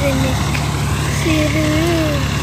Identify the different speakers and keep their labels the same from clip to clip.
Speaker 1: Rinig. Sirinig.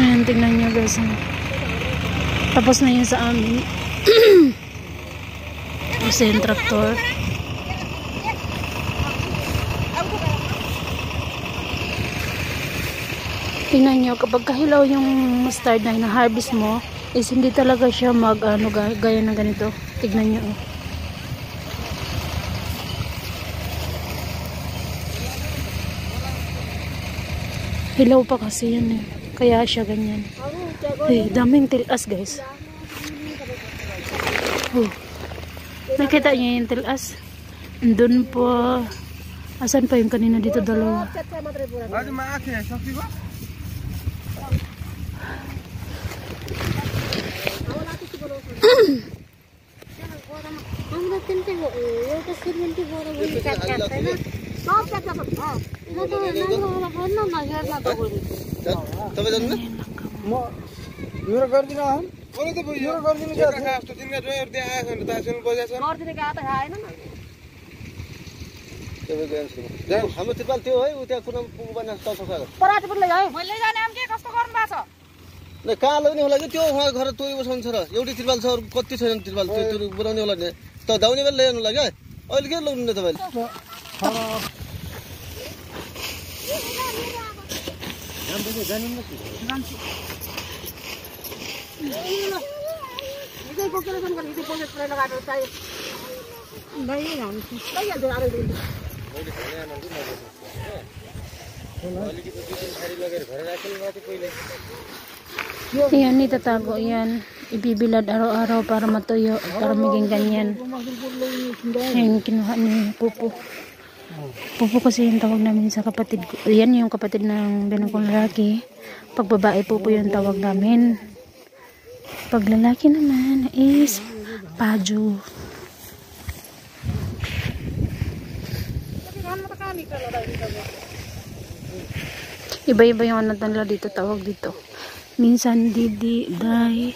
Speaker 1: Ayan, tingnan nyo guys. Tapos na yun sa amin. Kasi yung traktor. Tingnan nyo, kapag kahilaw yung mustard na harvest mo, is hindi talaga siya gaya ng ganito. Tignan nyo. Hilaw pa kasi yan eh. Kaya siya ganyan. Daming tilas guys. Nakita niyo yung tilas? Andun po. Asan pa yung kanina dito dalawa?
Speaker 2: हाम्रो तिरपाल त्यो है उ त्यहाँ कुना पुगु बना तस छ
Speaker 3: पराते पनि ल्याए मैले जाने आम के कस्तो गर्नु भएको छ
Speaker 2: न कहाँ लग्ने होला कि त्यो उहाँ घर तोइ बसाउनु छ र एउटै तिरपाल छ अरु कति छैन तिरपाल त्यो बनाउने होला नि त दाउने बेला ल्याउनु लाग्यो अहिले के लग्नु नि तपाईले
Speaker 3: इदै बोकेर पनि इदै बोकेर स्प्रे लगाएर चाहिँ नहीं हम नहीं याद आ रही
Speaker 1: Yan, itatago yan. Ibibilad araw-araw para matuyo, para maging ganyan. Yan, kinuha ni Pupo. Pupo kasi yung tawag namin sa kapatid ko. Yan yung kapatid ng binang kong lalaki. Pag babae, Pupo yung tawag namin. Pag lalaki naman is Paju. Iba-iba yung ano nila dito, tawag dito. Minsan Didi, Day.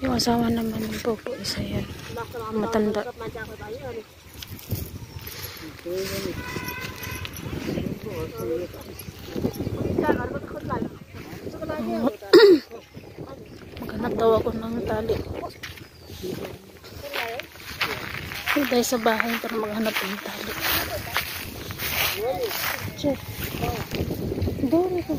Speaker 1: Yung asawa naman ng Popo, isa yan. Matanda. Maghanap daw ako ng tali. Hindi sa bahay para maghanap ng tali. Check. Dori ko.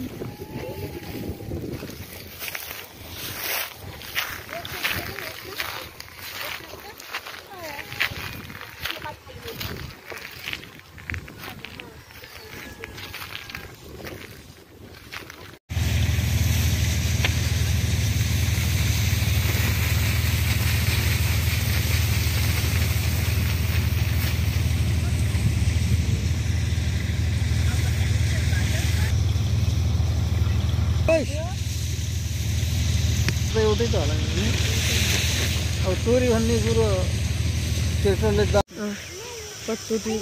Speaker 2: एउटै त होला नि अब चोरी भन्ने कुरो त्यसले कतिचोटि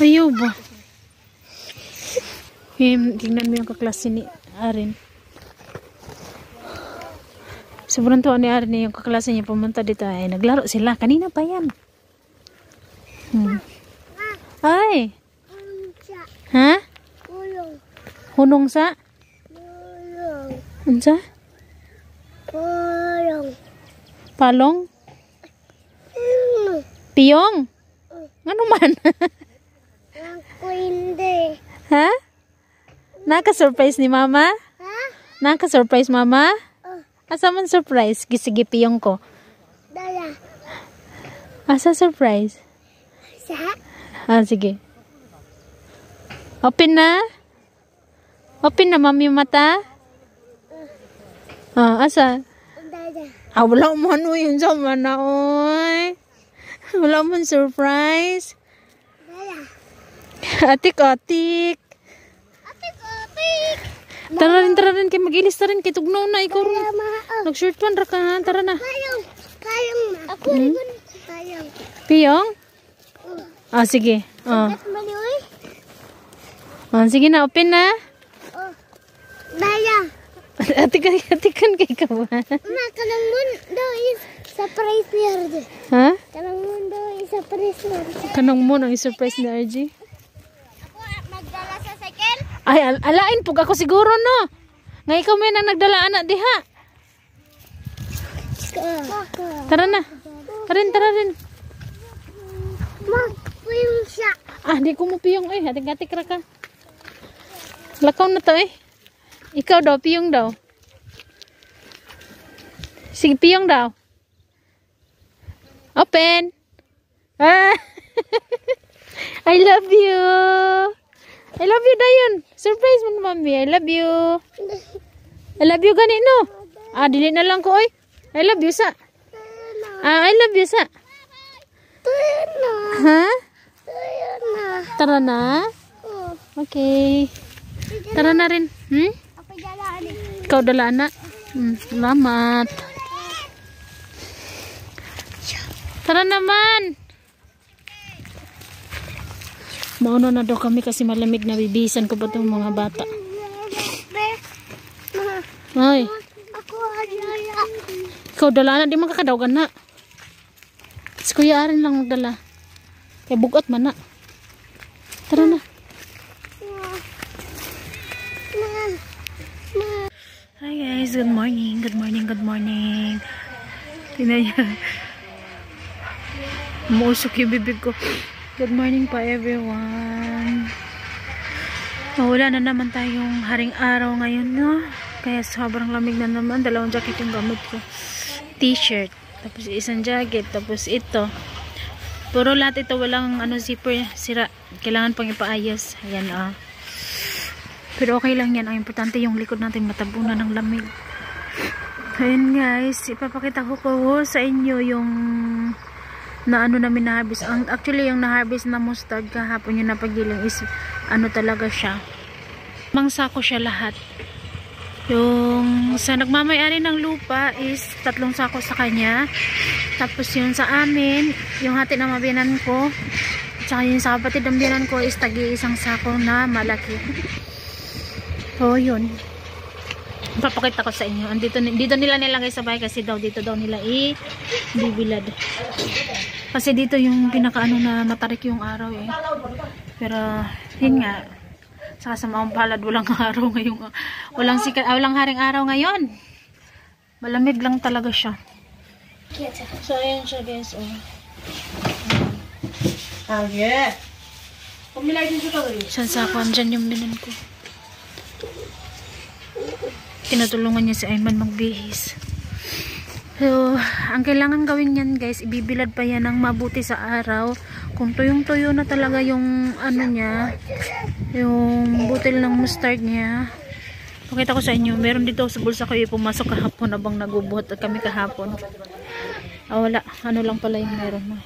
Speaker 1: Ayaw ba? Tingnan mo yung kaklase ni Arin. Sobrang tuwa ni Arin yung kaklase niya pumunta dito. Ay, naglaro sila. Kanina pa yan. Ay! Ha? Hunong sa? Unsa? Palong? Piyong? Ano man?
Speaker 3: Ako hindi.
Speaker 1: Ha? Naka-surprise ni mama?
Speaker 3: Ha?
Speaker 1: Naka-surprise mama? Asa man surprise? Sige, piyong ko.
Speaker 3: Dala.
Speaker 1: Asa surprise?
Speaker 3: Sa?
Speaker 1: Sige. Open na? Open na, mami, yung mata? Asa?
Speaker 3: Dala.
Speaker 1: Wala mo ano yun sa mana, oy. Wala mo surprise.
Speaker 3: Dala.
Speaker 1: Atik-atik.
Speaker 3: Atik-atik.
Speaker 1: Tara rin, kay mag-ilis na rin, kay tugnaw na, ikaw rin. Nag-short one, ra ka, tara na.
Speaker 3: Kayang. Kayang ma. Ako rin. Kayang.
Speaker 1: Piyong? Sige.
Speaker 3: At maliwi.
Speaker 1: Sige na, open na.
Speaker 3: Dala.
Speaker 1: Atikan kay ka ba?
Speaker 3: Ma, kanang mundo is surprise ni RJ.
Speaker 1: Ha?
Speaker 3: Kanang mundo is surprise ni RJ.
Speaker 1: Kanong mo nang i-surprise ni RG?
Speaker 3: Ako magdala sa cycle.
Speaker 1: Ay, alain pug ako siguro, no? Nga ikaw may nang nagdala anak diha. Tara na. Tara rin.
Speaker 3: Ma, puyong siya.
Speaker 1: Di ko mo piyong, hatik-hatik ra ka. Lakaw na to, Ikaw daw, piyong daw. Sige, piyong daw. Open. I love you. I love you, Dayon. Surprise mo, mami. I love you. I love you gani, no? Dili na lang ko, I love you, sa. I love you, sa. Ha? Tara na? Okay. Tara na rin.
Speaker 3: Ako dalaan eh.
Speaker 1: Ikaw dala anak. Salamat. Tara naman. Mauna na daw kami kasi malamig na, bibisan ko pa itong mga bata. Ay.
Speaker 3: Ako adala.
Speaker 1: Ikaw dala anak, di man kakadawgan na. Si Kuya Aaron lang magdala. Kaya bugot man na. Tara na. Hi guys, good morning. Tingnan niyo. Muusok yung bibig ko. Good morning pa everyone. Wala na naman tayong haring araw ngayon, no? Kaya sobrang lamig na naman. 2 jacket yung gamit ko. T-shirt. Tapos isang jacket. Tapos ito. Puro lahat ito walang zipper sira. Kailangan pang ipaayos. Ayan Pero okay lang yan. Ang importante yung likod natin matabunan ng lamig. Ayun guys. Ipapakita ko sa inyo yung namin na-harvest. Actually yung na-harvest na mustard kahapon yung napagiling is talaga siya. Mangsako siya lahat. Yung sa nagmamayari ng lupa is 3 sako sa kanya. Tapos yung sa amin, yung hati na mabiyanan ko, at saka yung sa kapatid ng biyanan ko is tagi 1 sako na malaki. Yun. Papakita ko sa inyo. Dito nila nilagay sa bahay kasi dito daw nila bibilad. Kasi dito yung pinakaano na matarik yung araw Pero yun nga. Saka sa maong palad walang araw ngayon. Walang haring araw ngayon. Malamig lang talaga siya. So ayan siya guys.
Speaker 3: Yeah. Pumilay din siya
Speaker 1: Saan sako? Andyan yung binan ko. Tinutulungan niya si Ayman magbihis. So, ang kailangan gawin yan guys, ibibilad pa yan ng mabuti sa araw. Kung tuyong-tuyo na talaga yung niya, yung butil ng mustard niya. Pakita ko sa inyo, meron dito sa bulsa ko pumasok kahapon abang nagubuhat at kami kahapon. Wala, lang pala yung meron mo.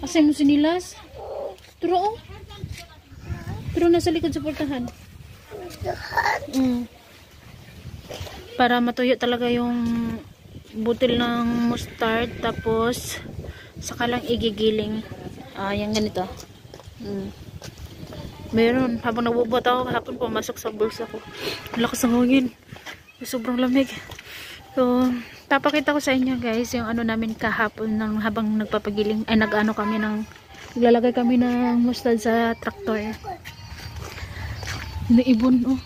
Speaker 1: Asay mo sinilas? Turo Pero nasa likod sa portahan. Para matuyo talaga yung butil ng mustard. Tapos saka lang igigiling. Yung ganito. Meron. Habang nagbubuhat ako kahapon, pumasok sa bulsa ko. Lakas ng hangin. Sobrang lamig. So, papakita ko sa inyo guys yung namin kahapon habang nagpapagiling. Naglalagay kami ng mustard sa traktor. Naibon, oh.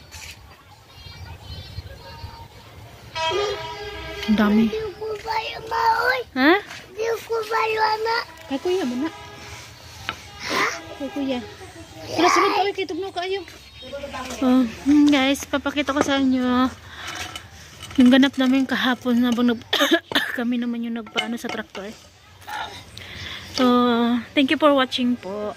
Speaker 1: Ang dami. Ha? Kay kuya mo na. Kay kuya. Wala sunod ka, kay tugno kayo. Oh, guys, papakita ko sa inyo yung ganap namin kahapon na kami naman yung nagpaano sa traktor. So, thank you for watching po.